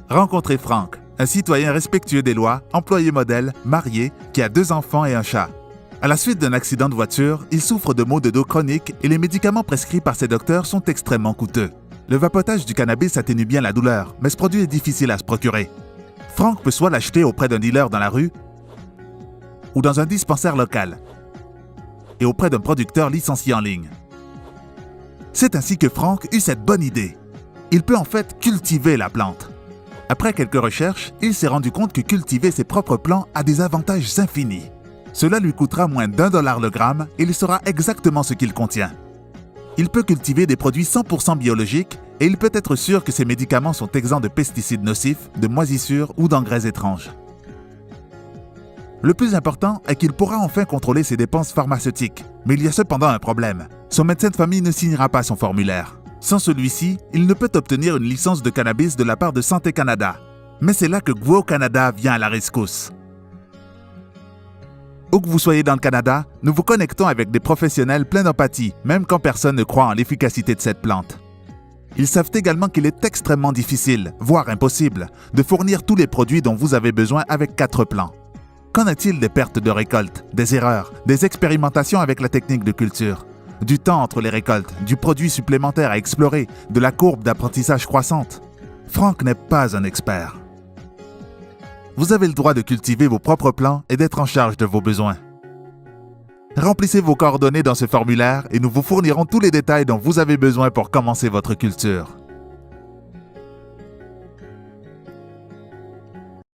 Rencontrez Franck, un citoyen respectueux des lois, employé modèle, marié, qui a 2 enfants et un chat. À la suite d'un accident de voiture, il souffre de maux de dos chroniques et les médicaments prescrits par ses docteurs sont extrêmement coûteux. Le vapotage du cannabis atténue bien la douleur, mais ce produit est difficile à se procurer. Franck peut soit l'acheter auprès d'un dealer dans la rue ou dans un dispensaire local et auprès d'un producteur licencié en ligne. C'est ainsi que Franck eut cette bonne idée. Il peut en fait cultiver la plante. Après quelques recherches, il s'est rendu compte que cultiver ses propres plants a des avantages infinis. Cela lui coûtera moins d'1$ le gramme et il saura exactement ce qu'il contient. Il peut cultiver des produits 100% biologiques et il peut être sûr que ces médicaments sont exempts de pesticides nocifs, de moisissures ou d'engrais étranges. Le plus important est qu'il pourra enfin contrôler ses dépenses pharmaceutiques. Mais il y a cependant un problème. Son médecin de famille ne signera pas son formulaire. Sans celui-ci, il ne peut obtenir une licence de cannabis de la part de Santé Canada. Mais c'est là que Gwo Canada vient à la rescousse. Où que vous soyez dans le Canada, nous vous connectons avec des professionnels pleins d'empathie, même quand personne ne croit en l'efficacité de cette plante. Ils savent également qu'il est extrêmement difficile, voire impossible, de fournir tous les produits dont vous avez besoin avec 4 plants. Qu'en est-il des pertes de récolte, des erreurs, des expérimentations avec la technique de culture, du temps entre les récoltes, du produit supplémentaire à explorer, de la courbe d'apprentissage croissante? Franck n'est pas un expert. Vous avez le droit de cultiver vos propres plants et d'être en charge de vos besoins. Remplissez vos coordonnées dans ce formulaire et nous vous fournirons tous les détails dont vous avez besoin pour commencer votre culture.